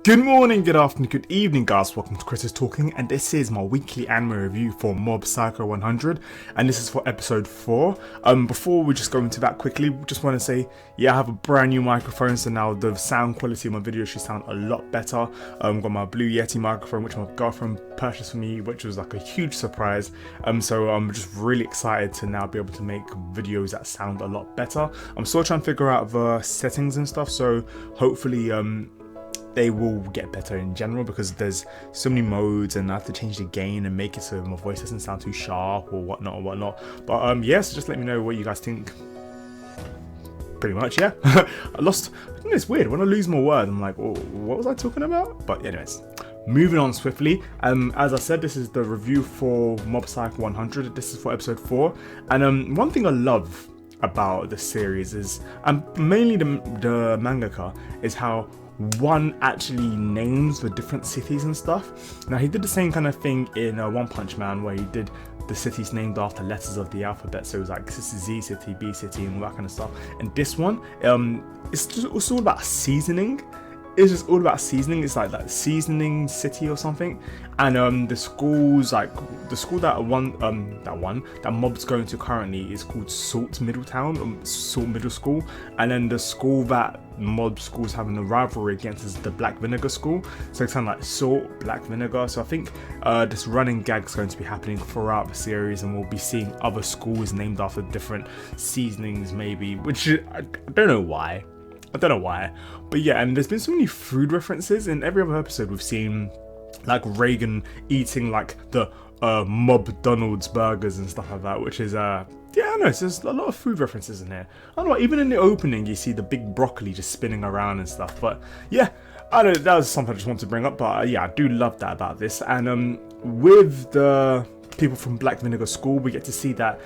Good morning, good afternoon, good evening guys, welcome to chrisIsTalkin, and this is my weekly anime review for Mob Pycho 100, and this is for episode 4. Before we just go into that quickly, just want to say, yeah, I have a brand new microphone, so now the sound quality of my video should sound a lot better. Got my Blue Yeti microphone, which my girlfriend purchased for me, which was like a huge surprise. So I'm just really excited to now be able to make videos that sound a lot better. I'm still trying to figure out the settings and stuff, so hopefully they will get better in general, because there's so many modes and I have to change the gain and make it so my voice doesn't sound too sharp or whatnot. But yeah, so just let me know what you guys think. Pretty much, yeah. I think it's weird when I lose my word, I'm like, oh, what was I talking about? But anyways, moving on swiftly. As I said, this is the review for Mob Pycho 100. This is for episode 4, and one thing I love about the series is, and mainly the mangaka, is how one actually names the different cities and stuff. Now, he did the same kind of thing in One Punch Man, where he did the cities named after letters of the alphabet. So it was like, this is Z City, B City, and all that kind of stuff. And this one, it's all about seasoning. It's just all about seasoning. It's like that seasoning city or something. And the schools, like the school that Mob's going to currently is called Salt Middletown, Salt Middle School. And then the school that Mob School's having a rivalry against is the Black Vinegar School. So it's kind of like Salt, Black Vinegar. So I think this running gag is going to be happening throughout the series, and we'll be seeing other schools named after different seasonings, maybe. Which I don't know why. But yeah, and there's been so many food references in every other episode. We've seen like Reagan eating like the Mob Donald's burgers and stuff like that, which is yeah, I know, so there's a lot of food references in here. I don't know, even in the opening you see the big broccoli just spinning around and stuff. But yeah, I don't know, that was something I just wanted to bring up. But yeah, I do love that about this. And with the people from Black Vinegar School, we get to see that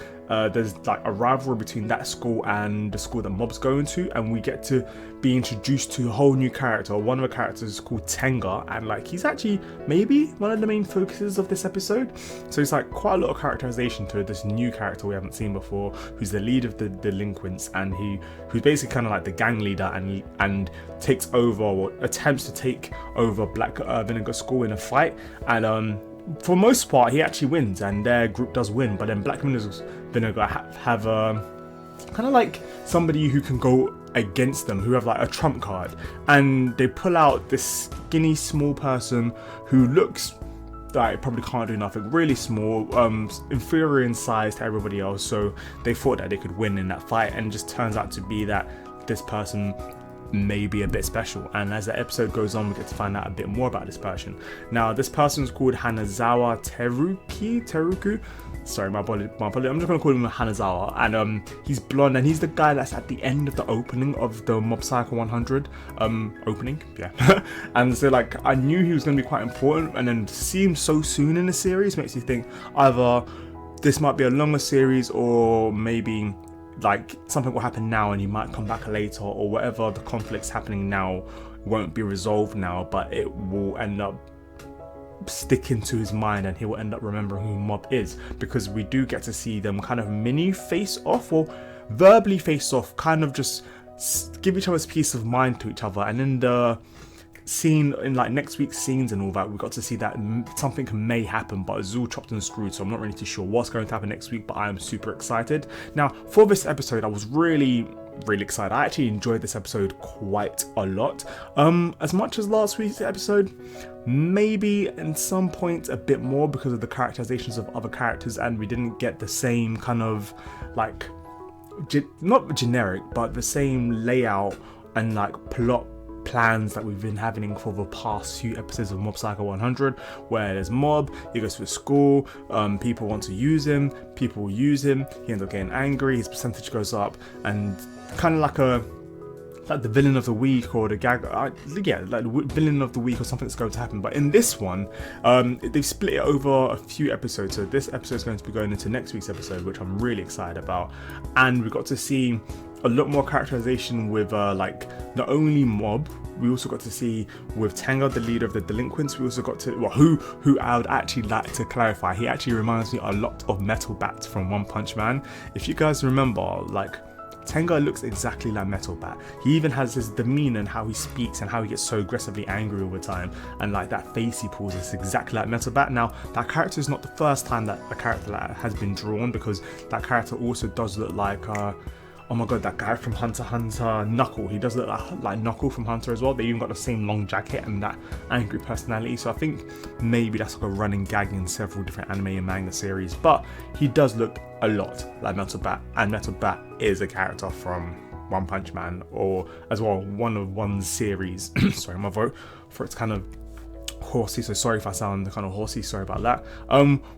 there's like a rivalry between that school and the school that Mob's going to, and we get to be introduced to a whole new character. One of the characters is called Tenga, and like he's actually maybe one of the main focuses of this episode. So it's like quite a lot of characterization to this new character we haven't seen before, who's the leader of the delinquents, and who's basically kind of like the gang leader, and takes over, or attempts to take over Black Vinegar School in a fight. And for most part, he actually wins, and their group does win. But then Black Vinegar have kind of like somebody who can go against them, who have like a trump card, and they pull out this skinny small person who looks like probably can't do nothing, really small, inferior in size to everybody else. So they thought that they could win in that fight, and it just turns out to be that this person may be a bit special. And as the episode goes on, we get to find out a bit more about this person. Now, this person is called Hanazawa Teruku. Sorry, my apologies. I'm just gonna call him Hanazawa, and he's blonde, and he's the guy that's at the end of the opening of the Mob Pycho 100 opening, yeah. And so like I knew he was gonna be quite important, and then to see him so soon in the series makes you think either this might be a longer series, or maybe like something will happen now and he might come back later, or whatever the conflict's happening now won't be resolved now, but it will end up sticking to his mind, and he will end up remembering who Mob is, because we do get to see them kind of mini face off, or verbally face off, kind of just give each other's peace of mind to each other. And in the scene, in like next week's scenes and all that, we got to see that something may happen, but it's all chopped and screwed, so I'm not really too sure what's going to happen next week, but I am super excited. Now, for this episode, I was really excited. I actually enjoyed this episode quite a lot, as much as last week's episode, maybe in some points a bit more, because of the characterizations of other characters, and we didn't get the same kind of like not generic, but the same layout and like plot plans that we've been having for the past few episodes of Mob Pycho 100, where there's Mob, he goes to a school, people want to use him, people use him, he ends up getting angry, his percentage goes up, and kind of like the villain of the week, or the gag, yeah, like the villain of the week, or something that's going to happen. But in this one, they've split it over a few episodes, so this episode is going to be going into next week's episode, which I'm really excited about. And we got to see a lot more characterization with like not only Mob, we also got to see with Tenga, the leader of the delinquents. We also got to, well, who I would actually like to clarify, he actually reminds me a lot of Metal Bat from One Punch Man. If you guys remember, like Tenga looks exactly like Metal Bat. He even has his demeanor and how he speaks and how he gets so aggressively angry all the time, and like that face he pulls is exactly like Metal Bat. Now that character is not the first time that a character like that has been drawn, because that character also does look like oh my god, that guy from Hunter x Hunter, Knuckle. He does look like Knuckle from Hunter as well. They even got the same long jacket and that angry personality. So I think maybe that's like a running gag in several different anime and manga series. But he does look a lot like Metal Bat, and Metal Bat is a character from One Punch Man, or as well one of one's series. Sorry, my vote for its kind of horsey, so sorry if I sound kind of horsey, sorry about that.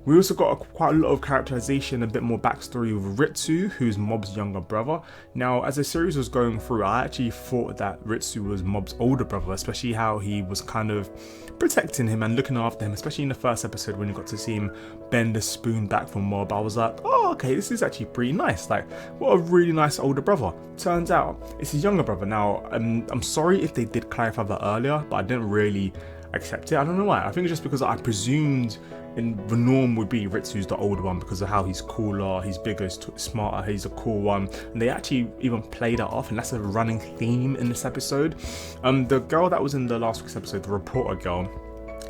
We also got quite a lot of characterization, a bit more backstory with Ritsu, who's Mob's younger brother. Now, as the series was going through, I actually thought that Ritsu was Mob's older brother, especially how he was kind of protecting him and looking after him, especially in the first episode when you got to see him bend the spoon back from Mob. I was like, oh, okay, this is actually pretty nice. Like, what a really nice older brother. Turns out it's his younger brother. Now, I'm sorry if they did clarify that earlier, but I didn't really accept it. I don't know why. I think it's just because I presumed the norm would be Ritsu's the older one because of how he's cooler, he's bigger, he's smarter, he's a cool one. And they actually even played that off, and that's a running theme in this episode. The girl that was in the last week's episode, the reporter girl,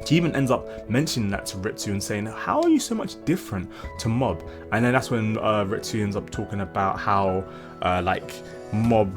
she even ends up mentioning that to Ritsu and saying, how are you so much different to Mob? And then that's when Ritsu ends up talking about how like Mob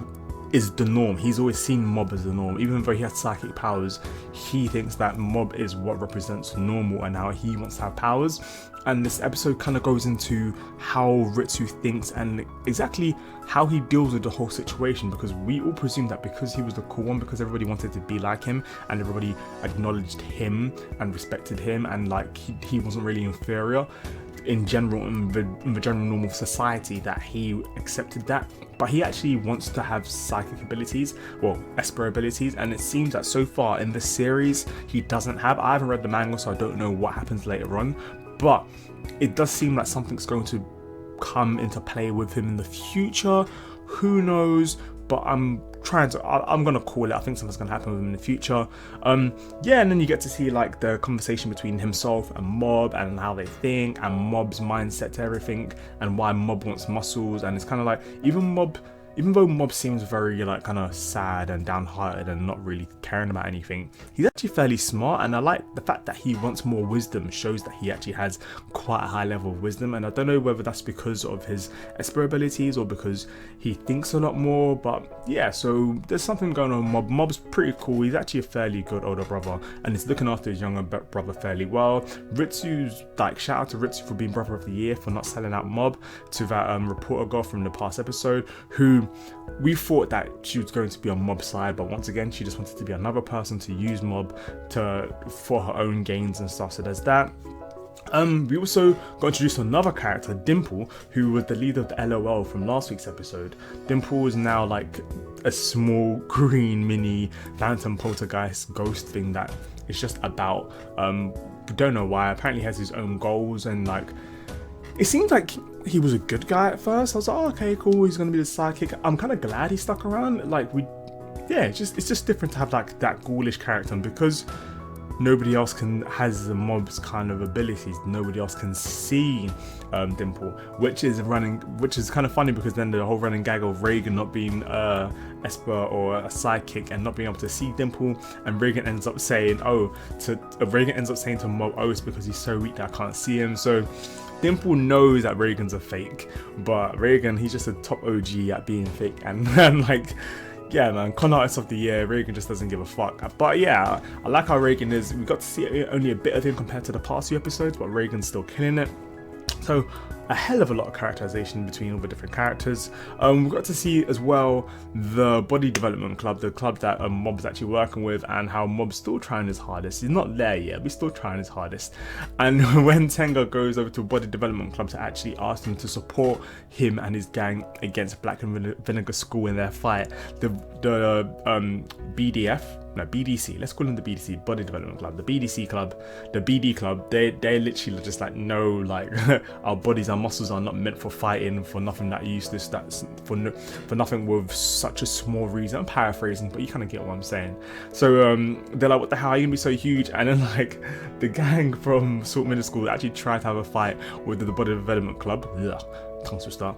is the norm. He's always seen Mob as the norm. Even though he has psychic powers, he thinks that Mob is what represents normal and how he wants to have powers. And this episode kind of goes into how Ritsu thinks and exactly how he deals with the whole situation, because we all presume that because he was the cool one, because everybody wanted to be like him and everybody acknowledged him and respected him, and like he wasn't really inferior in general, in the general normal society, that he accepted that. But he actually wants to have psychic abilities, well, esper abilities, and it seems that so far in the series he doesn't have. I haven't read the manga, so I don't know what happens later on, but it does seem like something's going to come into play with him in the future. Who knows? But I'm gonna call it. I think something's gonna happen with him in the future. Yeah, and then you get to see like the conversation between himself and Mob and how they think and Mob's mindset to everything and why Mob wants muscles. And it's kind of like, even though Mob seems very like kind of sad and downhearted and not really caring about anything, he's actually fairly smart, and I like the fact that he wants more wisdom. Shows that he actually has quite a high level of wisdom, and I don't know whether that's because of his esper abilities or because he thinks a lot more. But yeah, so there's something going on with Mob. Mob's pretty cool. He's actually a fairly good older brother, and he's looking after his younger brother fairly well. Ritsu's like, shout out to Ritsu for being brother of the year, for not selling out Mob to that reporter girl from the past episode, who we thought that she was going to be on Mob's side, but once again she just wanted to be another person to use Mob for her own gains and stuff. So there's that. We also got introduced to another character, Dimple, who was the leader of the LOL from last week's episode. Dimple is now like a small green mini phantom poltergeist ghost thing that is just about, we don't know why, apparently he has his own goals, and like it seems like he was a good guy at first. I was like, oh, okay, cool, he's gonna be the sidekick. I'm kind of glad he stuck around. Like it's just different to have like that ghoulish character, and because nobody else has the Mob's kind of abilities, nobody else can see Dimple, which is kind of funny, because then the whole running gag of Reagan not being esper or a sidekick and not being able to see Dimple, and Reagan ends up saying to Mob, oh, it's because he's so weak that I can't see him. So Dimple knows that Reagan's a fake, but Reagan, he's just a top OG at being fake, and like, yeah, man, con artist of the year, Reagan just doesn't give a fuck. But yeah, I like how Reagan is. We got to see only a bit of him compared to the past few episodes, but Reagan's still killing it. So a hell of a lot of characterization between all the different characters. We got to see as well the body development club, the club that Mob's actually working with, and how Mob's still trying his hardest. He's not there yet, but he's still trying his hardest. And when Tenga goes over to a body development club to actually ask them to support him and his gang against Black and Vinegar School in their fight, the BDC, let's call them the BDC, Body Development Club, the BDC club, the BD club, they literally just like, no, like our bodies, our muscles are not meant for fighting, for nothing that useless, that's for nothing with such a small reason. I'm paraphrasing, but you kind of get what I'm saying. So they're like, what the hell, are you gonna be so huge? And then like the gang from Salt Middle School actually tried to have a fight with the Body Development Club. Ugh. tongue twister.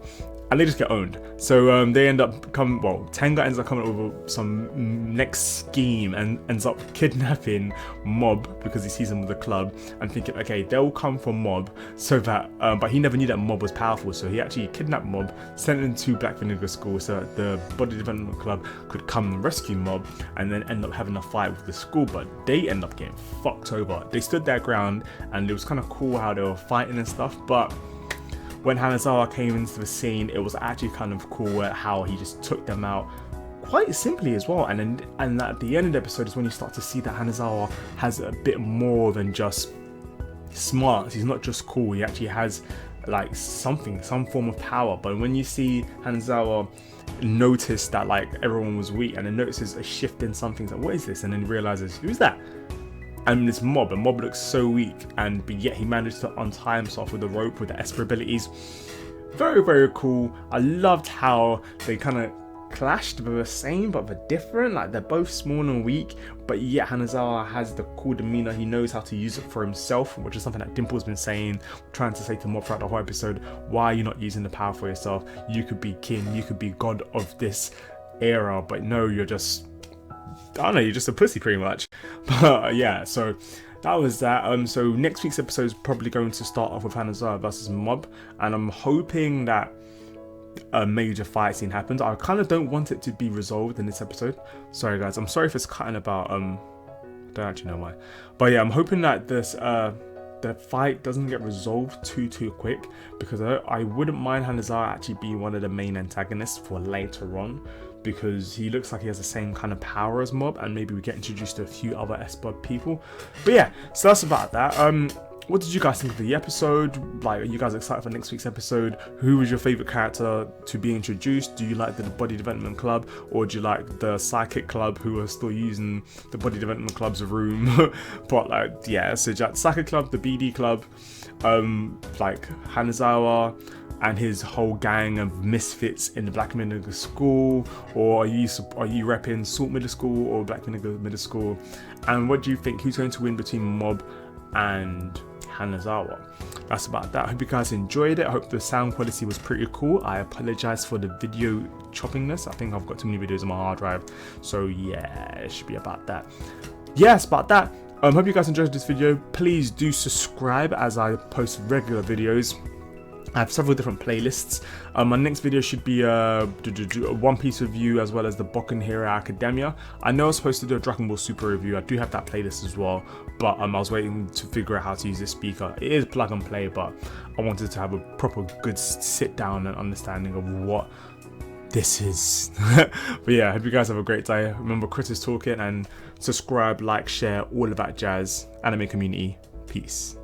And they just get owned. So they end up Tenga ends up coming up with some next scheme and ends up kidnapping Mob because he sees him with the club and thinking, okay, they'll come for Mob so that, but he never knew that Mob was powerful. So he actually kidnapped Mob, sent him to Black Vinegar School so that the Body Development Club could come and rescue Mob and then end up having a fight with the school. But they end up getting fucked over. They stood their ground and it was kind of cool how they were fighting and stuff, but when Hanazawa came into the scene, it was actually kind of cool how he just took them out quite simply as well. And at the end of the episode is when you start to see that Hanazawa has a bit more than just smarts. He's not just cool. He actually has like some form of power. But when you see Hanazawa notice that like everyone was weak and then notices a shift in something, like what is this? And then realizes, who's that? And this Mob, and Mob looks so weak, but yet he managed to untie himself with a rope with the esper abilities. Very, very cool. I loved how they kind of clashed, but the same, but they're different. Like they're both small and weak, but yet Hanazawa has the cool demeanor. He knows how to use it for himself, which is something that Dimple's been trying to say to Mob throughout the whole episode. Why are you not using the power for yourself? You could be king, you could be god of this era, but no, you're just, I don't know, you're just a pussy pretty much. But yeah, so that was that. So next week's episode is probably going to start off with Hanazawa versus Mob, and I'm hoping that a major fight scene happens. I kind of don't want it to be resolved in this episode. Sorry guys, I'm sorry if it's cutting about. I don't actually know why, but yeah, I'm hoping that this the fight doesn't get resolved too quick, because I wouldn't mind Hanazawa actually being one of the main antagonists for later on, because he looks like he has the same kind of power as Mob, and maybe we get introduced to a few other esper people. But yeah, so that's about that. What did you guys think of the episode? Like, are you guys excited for next week's episode? Who was your favorite character to be introduced? Do you like the Body Development Club, or do you like the Psychic Club who are still using the Body Development Club's room? But like, yeah, so the Psychic Club, the BD Club, like Hanazawa and his whole gang of misfits in the Black Vinegar School, or are you repping Salt Middle School or Black Vinegar Middle School? And what do you think? Who's going to win between Mob and Hanazawa? That's about that. I hope you guys enjoyed it. I hope the sound quality was pretty cool. I apologize for the video choppiness. I think I've got too many videos on my hard drive, so yeah, it should be about that. Yes, about that. Hope you guys enjoyed this video. Please do subscribe as I post regular videos. I have several different playlists. My next video should be a One Piece review, as well as the Boku Hero Academia. I know I was supposed to do a Dragon Ball Super review. I do have that playlist as well, but I was waiting to figure out how to use this speaker. It is plug and play, but I wanted to have a proper good sit down and understanding of what this is. But yeah, I hope you guys have a great day. Remember, chrisIsTalkin, and subscribe, like, share, all of that jazz. Anime community. Peace.